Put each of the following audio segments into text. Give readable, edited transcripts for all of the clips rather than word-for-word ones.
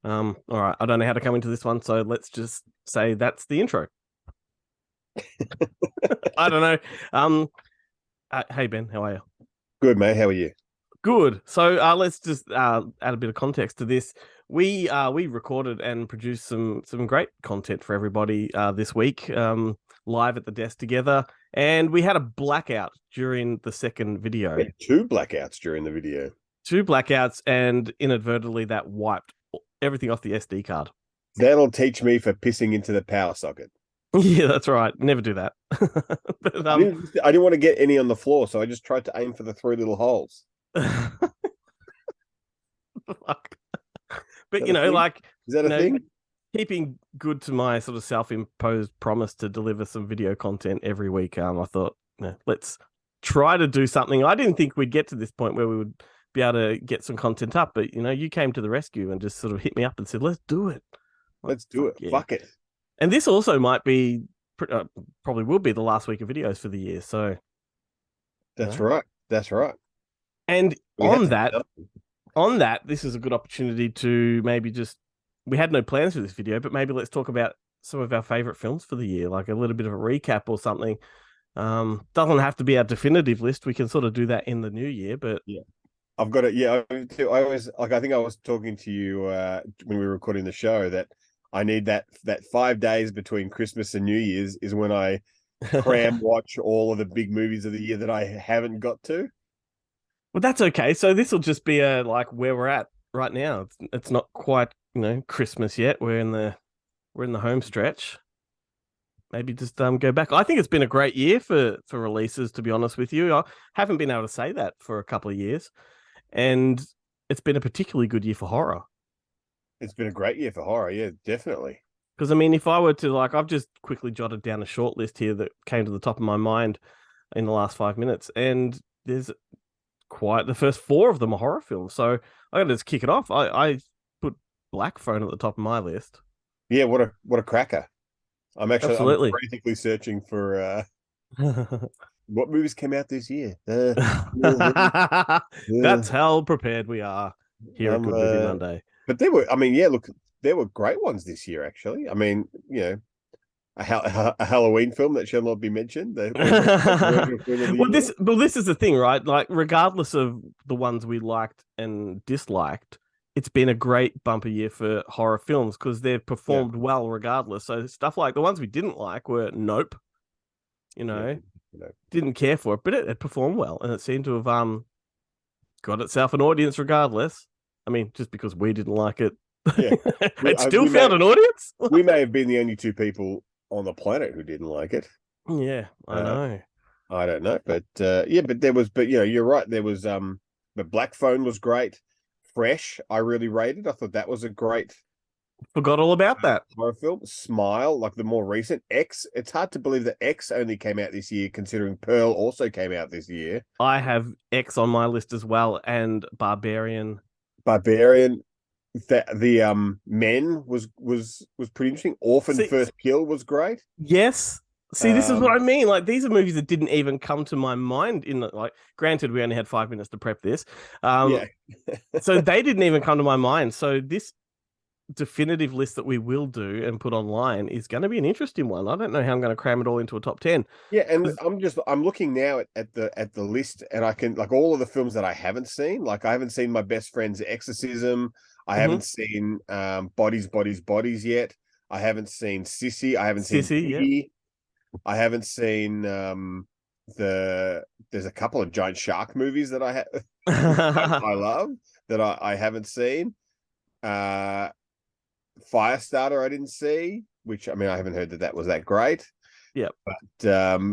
All right, I don't know how to come into this one, so let's just say that's the intro. I don't know. Hey Ben, how are you? Good, mate. How are you? Good. So let's just add a bit of context to this. We recorded and produced some great content for everybody this week, live at the desk together, and we had a blackout during the second We video. had two blackouts during the video. Two blackouts, and inadvertently that wiped everything off the SD card. That'll teach me for pissing into the power socket. Yeah, that's right. Never do that. But I didn't want to get any on the floor, so I just tried to aim for the three little holes. fuck. Is But that a thing? like Is that you a know, thing? keeping good to my sort of self-imposed promise to deliver some video content every week. I thought, let's try to do something. I didn't think we'd get to this point where we would be able to get some content up, but you came to the rescue and just sort of hit me up and said, "Let's do it." Like, Let's do fuck it. yeah! Fuck it. And this also might be, probably will be the last week of videos for the year. So, That's right. That's right. and We had on to do that, something. this is a good opportunity to maybe just, we had no plans for this video, but maybe let's talk about some of our favorite films for the year, like a little bit of a recap or something. Doesn't have to be our definitive list. We can sort of do that in the new year, but Yeah. I've got it. Yeah, I always like. I think I was talking to you when we were recording the show that I need that 5 days between Christmas and New Year's is when I cram watch all of the big movies of the year that I haven't got to. well, that's okay. So this will just be a like where we're at right now. It's not quite Christmas yet. We're in the home stretch. Maybe just go back. I think it's been a great year for releases. To be honest with you, I haven't been able to say that for a couple of years, and it's been a particularly good year for horror. It's been a great year for horror. Yeah, definitely. Because I mean, if I were to like, I've just quickly jotted down a short list here that came to the top of my mind in the last 5 minutes, and there's quite the first four of them are horror films. So I got to just kick it off. I put Black Phone at the top of my list. Yeah, what a cracker. I'm Absolutely. frantically searching for what movies came out this year. That's how prepared we are here at I'm Good Movie Monday. but there were, I mean, yeah, look, there were great ones this year, actually. I mean, a Halloween film that shall not be mentioned. The film of the well, year. this is the thing, right? Like, regardless of the ones we liked and disliked, it's been a great bumper year for horror films because they've Yeah, performed well regardless. So stuff like the ones we didn't like were Nope, you yeah, know, didn't care for it, but it performed well and it seemed to have got itself an audience regardless. I mean, just because we didn't like it, yeah. it still found an audience. We may have been the only two people on the planet who didn't like it. Yeah, I Uh, know. I don't know, but yeah, but you're right. There was but Black Phone was great. Fresh, I really rated. I thought that was a great Forgot all about that. horror film. Smile, like the more recent X. It's hard to believe that X only came out this year, considering Pearl also came out this year. I have X on my list as well, and Barbarian. Barbarian, the Men was pretty interesting. Orphan See, First Kill was great. yes. See, this is what Um, I mean. Like, these are movies that didn't even come to my mind. Like, granted, we only had 5 minutes to prep this, yeah, so they didn't even come to my mind. So this definitive list that we will do and put online is going to be an interesting one. I don't know how I'm going to cram it all into a top 10. yeah, and I'm looking now at the list, and I can like all of the films that I haven't seen. Like I haven't seen My Best Friend's Exorcism. I Mm-hmm. haven't seen Bodies, Bodies, Bodies yet. I haven't seen Sissy. I haven't seen Sissy, yeah. Piggy. I haven't seen there's a couple of giant shark movies that I have I love that I haven't seen. Uh Firestarter I didn't see, which I mean I haven't heard that was that great. Yep. But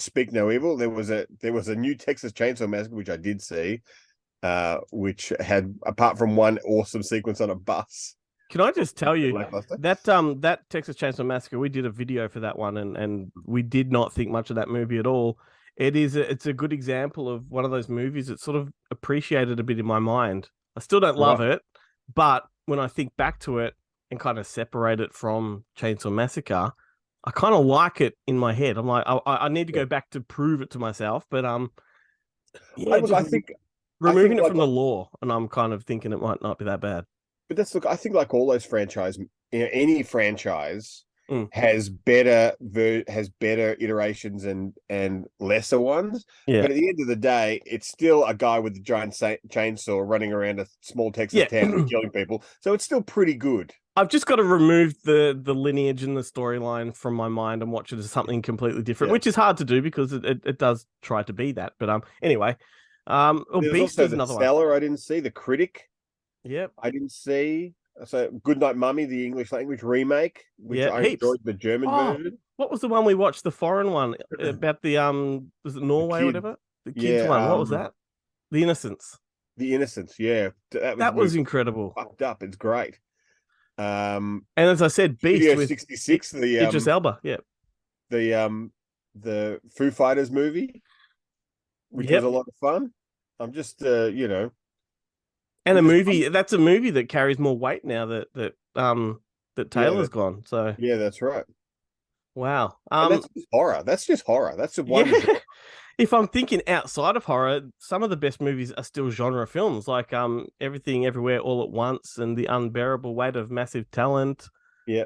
Speak No Evil. There was a new Texas Chainsaw Massacre which I did see, which had apart from one awesome sequence on a bus. Can I just tell you Lackluster. that Texas Chainsaw Massacre? We did a video for that one, and we did not think much of that movie at all. It's a good example of one of those movies that sort of appreciated a bit in my mind. I still don't love Right. it, but when I think back to it and kind of separate it from Chainsaw Massacre, I kind of like it in my head. I'm like, I need to Yeah. go back to prove it to myself, but I yeah, look, just I removing think it like from the law, and I'm kind of thinking it might not be that bad. But that's look. I think like all those franchise, any franchise Mm. has better iterations and lesser ones. Yeah. But at the end of the day, it's still a guy with a giant chainsaw running around a small Texas Yeah. town and killing people. So it's still pretty good. I've just got to remove the lineage and the storyline from my mind and watch it as something completely different, Yeah. which is hard to do because it does try to be that. But anyway, well, There's Beast also was the another one. Seller. I didn't see the Critic. Yep. I didn't see. So Goodnight Mummy, the English language remake, which Yeah, I heaps. enjoyed the German Oh, version. what was the one we watched? The foreign one about the was it The Norway or kids, whatever? The kids one. yeah, What was that? The Innocence. The Innocence, yeah, that was That was movie incredible. fucked up. It's great. And as I said, Beast Studio with 66, Idris Elba. Yeah. the the Foo Fighters movie, which was a Yep. lot of fun. I'm just And I'm a just movie that's a movie that carries more weight now that yeah, Taylor's gone. So yeah, that's right. wow. And that's just horror. That's just horror. That's the one Yeah. genre. If I'm thinking outside of horror, some of the best movies are still genre films, like Everything Everywhere All at Once and The Unbearable Weight of Massive Talent. Yeah.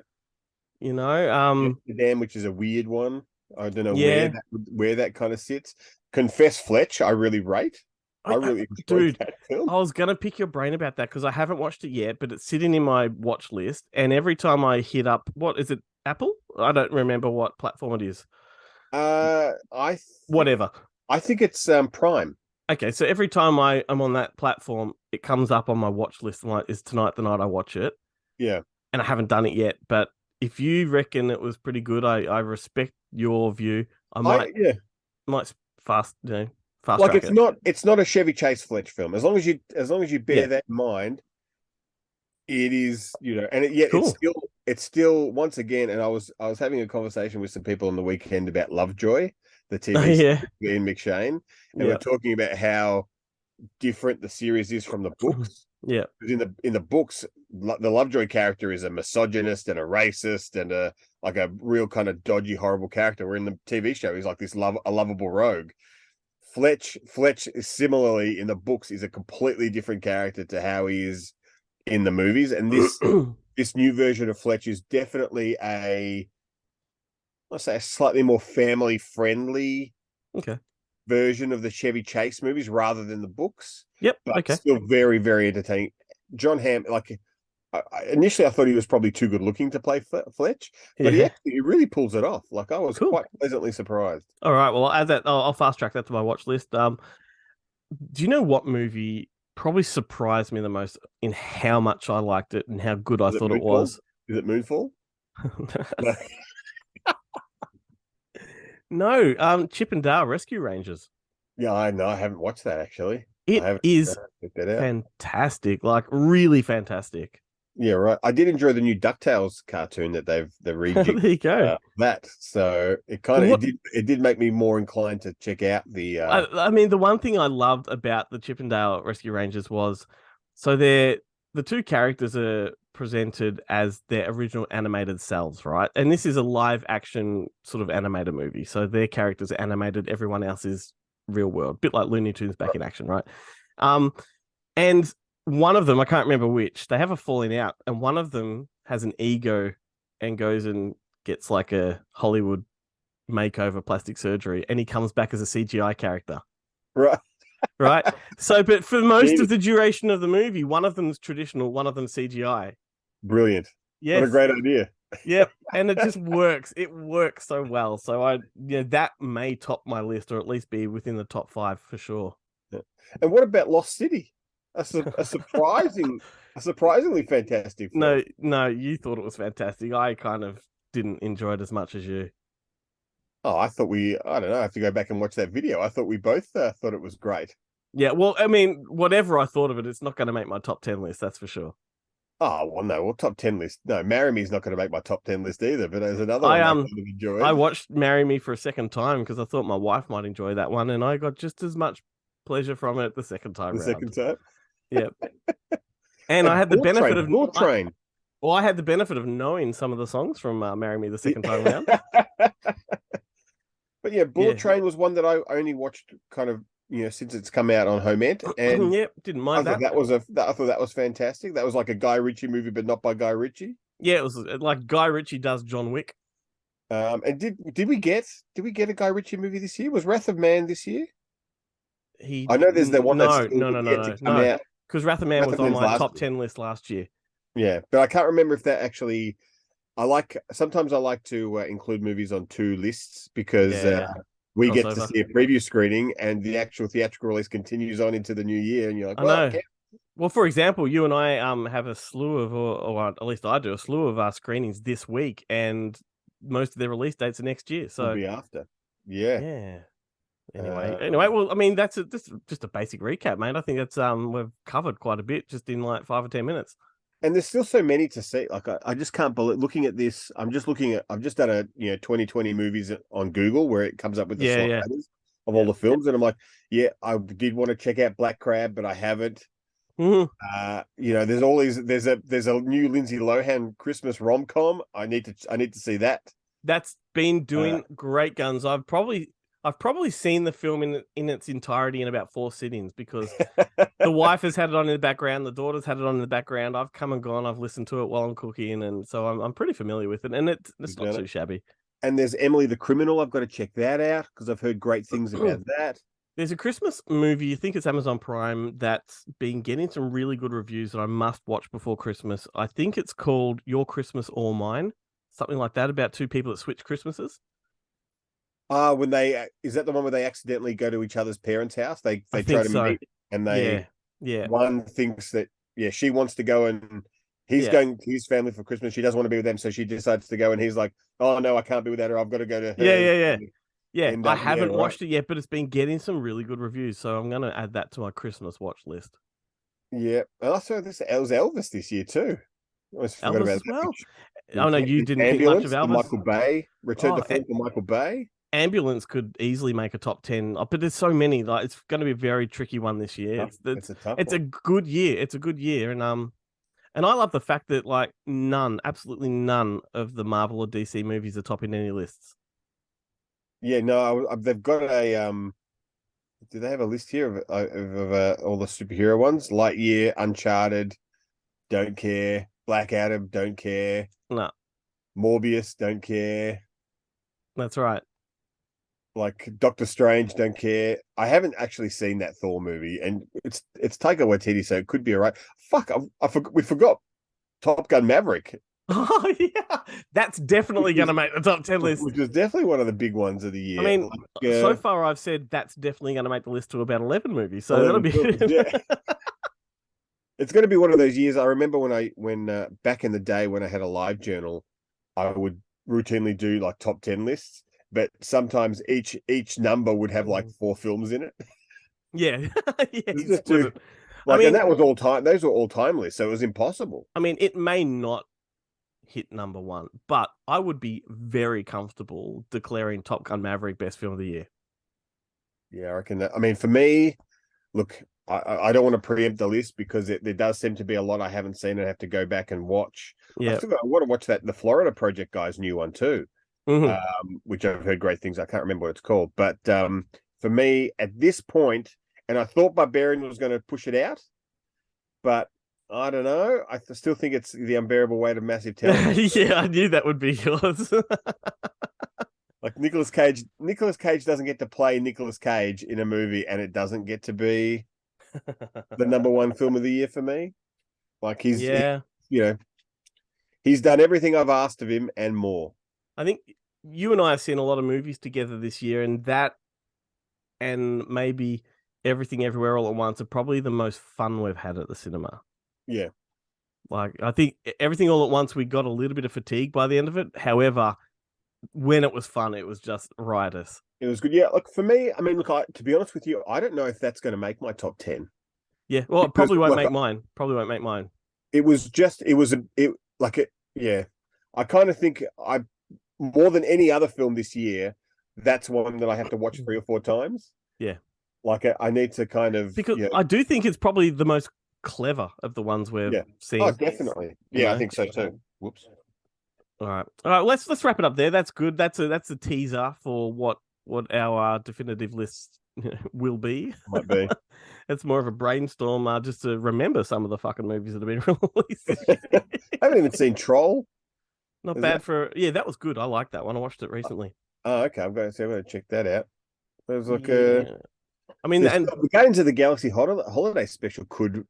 You know, Amsterdam, which is a weird one. I don't know yeah. where that kind of sits. Confess Fletch, I really rate. I I, really enjoyed dude, that film. I was gonna pick your brain about that because I haven't watched it yet, but it's sitting in my watch list. And every time I hit up, what is it? Apple? I don't remember what platform it is. I think Whatever. I think it's Prime. Okay, so every time I'm on that platform, it comes up on my watch list. And like, is tonight the night I watch it? Yeah. And I haven't done it yet. But if you reckon it was pretty good, I respect your view. I I yeah. might fast fast Like track it. it's not a Chevy Chase Fletch film. As long as you bear Yeah, that in mind, it is, and yet cool. it's still once again, and I was having a conversation with some people on the weekend about Lovejoy, the TV series Yeah, with Ian McShane, and we're yeah, talking about how different the series is from the books. yeah. Because in the books, the Lovejoy character is a misogynist and a racist and a real kind of dodgy, horrible character. Where in the TV show, he's like a lovable rogue. Fletch is similarly in the books is a completely different character to how he is in the movies, and this new version of Fletch is definitely let's say a slightly more family friendly Okay. version of the Chevy Chase movies rather than the books, Yep. but Okay. still very, very entertaining. John Hamm, like initially, I thought he was probably too good looking to play Fletch, but Yeah. he really pulls it off. Like I was Cool. quite pleasantly surprised. All right. Well, I'll add that. I'll fast track that to my watch list. Do you know what movie probably surprised me the most in how much I liked it and how good I Is it thought it Moonfall? was? Is it Moonfall? No. No, Chip and Dale Rescue Rangers. Yeah, I know. I haven't watched that actually. I It haven't is checked that out. fantastic, like really fantastic. Yeah, right. I did enjoy the new DuckTales cartoon that they've rejigged There you go. that. So What it did make me more inclined to check out the I mean, the one thing I loved about the Chippendale Rescue Rangers was so the two characters are presented as their original animated selves, right? And this is a live action sort of animated movie. So their characters are animated, everyone else is real world, bit like Looney Tunes back in action, right? Um, and one of them, I can't remember which, they have a falling out, and one of them has an ego and goes and gets like a Hollywood makeover plastic surgery, and he comes back as a CGI character. right. Right. So, but for most of Genius. the duration of the movie, one of them's traditional, one of them's CGI. Brilliant. What a Yes. great idea. Yep. And it just works. It works so well. So that may top my list, or at least be within the top 5 for sure. And what about Lost City? A surprisingly fantastic film. No, you thought it was fantastic. I kind of didn't enjoy it as much as you. Oh, I don't know. I have to go back and watch that video. I thought we both thought it was great. Yeah, well, I mean, whatever I thought of it, it's not going to make my top 10 list, that's for sure. Oh, well, no, well, top 10 list. No, Marry Me is not going to make my top 10 list either, but there's another I one I kind of enjoyed. I watched Marry Me for a second time because I thought my wife might enjoy that one, and I got just as much pleasure from it the second time the round. second time. Yep. And I had the benefit of Bullet Train. I had the benefit of knowing some of the songs from Marry Me the second time round. But yeah, Bullet Train was one that I only watched kind of, since it's come out on home ent, and Yep, didn't mind that. I thought that was fantastic. That was like a Guy Ritchie movie, but not by Guy Ritchie. Yeah, it was like Guy Ritchie does John Wick. And did we get a Guy Ritchie movie this year? Was Wrath of Man this year? I know there's the one that's No, still no, no, no, yet to no, come no. out. Because Wrath of Man Wrath was of on Man's my last top year. 10 list last year. Yeah, but I can't remember if that actually. Sometimes I like to include movies on two lists because Yeah, we get to crossover. see a preview screening and the actual theatrical release continues on into the new year, and you're like, I well, know. okay. Well, for example, you and I have a slew of, or at least I do, a slew of our screenings this week, and most of their release dates are next year. Will So be after. Yeah. yeah. Anyway, Um, well, I mean, that's just a basic recap, mate. I think that's we've covered quite a bit just in like 5 or 10 minutes. and there's still so many to see. Like I just can't believe looking at this. I've just done a 2020 movies on Google where it comes up with the Yeah, yeah, sliders of all yeah. the films, and I'm like, yeah, I did want to check out Black Crab, but I haven't. Mhm. There's all these. There's a new Lindsay Lohan Christmas rom com. I need to see that. That's been Uh, doing great guns. I've probably seen the film in its entirety in about 4 sittings because the wife has had it on in the background, the daughter's had it on in the background. I've come and gone. I've listened to it while I'm cooking, and so I'm pretty familiar with it, and it's You've not done too it. shabby. And there's Emily the Criminal. I've got to check that out because I've heard great things about that. There's a Christmas movie, I think it's Amazon Prime, that's been getting some really good reviews that I must watch before Christmas. I think it's called Your Christmas or Mine, something like that, about two people that switch Christmases. When they is that the one where they accidentally go to each other's parents' house? They I they try think to so. meet, and Yeah, they yeah, one thinks that she wants to go, and he's yeah, going to his family for Christmas. She doesn't want to be with them, so she decides to go, and he's like, "Oh no, I can't be with her. I've got to go to yeah, hers." yeah, yeah. Yeah, End I up, yeah, haven't right, watched it yet, but it's been getting some really good reviews, so I'm gonna add that to my Christmas watch list. yeah. And also, this it was Elvis this year too. I almost forgot Elvis about as that. well. Oh no, you There's didn't think much of Ambulance, the Elvis. Michael Bay return Oh, to form for Michael Bay. Ambulance could easily make a top 10, but there's so many. Like it's going to be a very tricky one this year. Tough. It's a tough It's a one. good year. It's a good year, and I love the fact that like absolutely none of the Marvel or DC movies are topping any lists. Yeah, no, they've got a do they have a list here of all the superhero ones? Lightyear, Uncharted, don't care. Black Adam, don't care. No, Morbius, don't care. that's right. Like Doctor Strange, don't care. I haven't actually seen that Thor movie, and it's Taika Waititi, so it could be all right. Fuck, we forgot Top Gun Maverick, Oh yeah, that's which definitely going was to make the top 10 list. which was definitely one of the big ones of the I year. mean, Like so far I've said that's definitely going to make the list to about 11 movies. So that'll 11 be. films, yeah. It's going to be one of those years. I remember when back in the day when I had a live journal, I would routinely do like top 10 lists, but sometimes each number would have like four films in it. Yeah, yeah, It's you just split too it. I like, and mean, that was all time. Those were all time lists, so it was impossible. it may not hit number one, but I would be very comfortable declaring Top Gun Maverick best film of the year. Yeah, I reckon that. I mean, for me, look, I don't want to preempt the list because there does seem to be a lot I haven't seen and I have to go back and watch. Yeah. I want to watch the Florida Project guy's new one too, Hmm. which I've heard great things. I can't remember what it's called, but for me at this point, and I thought Barbarian was going to push it out, but I don't know. I still think it's The Unbearable Weight of Massive Talent. Yeah, I knew that would be yours. Like Nicolas Cage doesn't get to play Nicolas Cage in a movie, and it doesn't get to be the number one film of the year for me. Like Yeah, you know, he's done everything I've asked of him and more. I think you and I have seen a lot of movies together this year, and that and maybe Everything Everywhere All at Once are probably the most fun we've had at the cinema. Yeah, Like, I think Everything All at Once, we got a little bit of fatigue by the end of it. However, when it was fun, it was just riotous. it was good. Yeah, look for me. I mean, look, to be honest with you, I don't know if that's going to make my top 10 Yeah, well, it because probably won't look, make mine. Probably won't make mine. it was just it was a it like it. Yeah, I kind of think I more than any other film this year, that's one that I have to watch 3 or 4 times. Yeah, Like I need to kind of because I do think it's probably the most clever of the ones we've yeah. Oh, seen. definitely. You Yeah, I know. think so too. Whoops. All right. Let's wrap it up there. That's good. That's a teaser for what our definitive lists will be. Might be. It's more of a brainstorm just to remember some of the fucking movies that have been released this I year. haven't even seen Troll. Not Is bad that? for that was good. I liked that one. I watched it recently. Oh, okay. I'm going to check that out. There's like a Yeah. I mean, there's and the Guardians of the Galaxy holiday special could.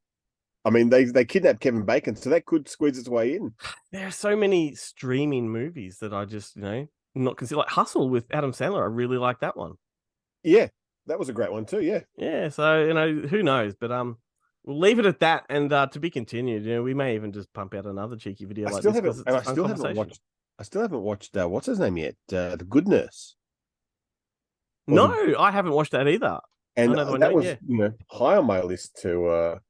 I mean, they kidnapped Kevin Bacon, so that could squeeze its way in. there are so many streaming movies that I just, not consider, like Hustle with Adam Sandler. I really like that one. Yeah, that was a great one too. Yeah. Yeah, so who knows? But we'll leave it at that, and to be continued. We may even just pump out another cheeky video I like still this haven't, because it's and a fun conversation. I still haven't watched. What's his name yet? The Good Nurse. No, I haven't watched that either. And I know that was, yeah. high on my list to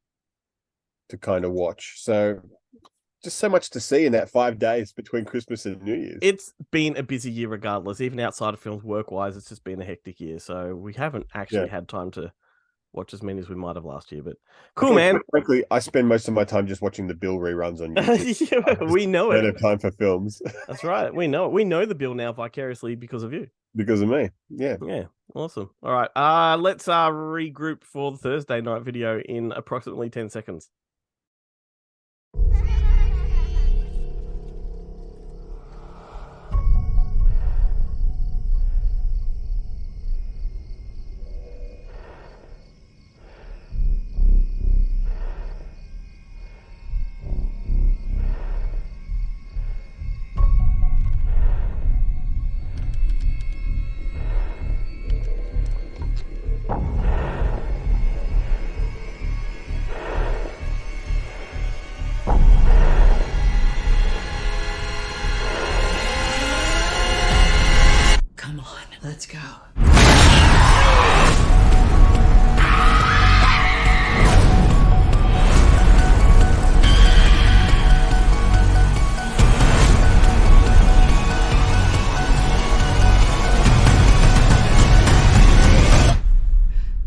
kind of watch. So just so much to see in that 5 days between Christmas and New Year's. It's been a busy year regardless. Even outside of films, work-wise, it's just been a hectic year. So we haven't actually had time to watch as many as we might have last year. But cool, man. Frankly, I spend most of my time just watching the Bill reruns on YouTube. Yeah, we know I don't it. have time for films. That's right. We know it. We know the Bill now vicariously because of you. Because of me. Yeah. Yeah. Awesome. All right. Let's regroup for the Thursday night video in approximately 10 seconds. Come on, let's go.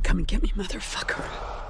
Come and get me, motherfucker.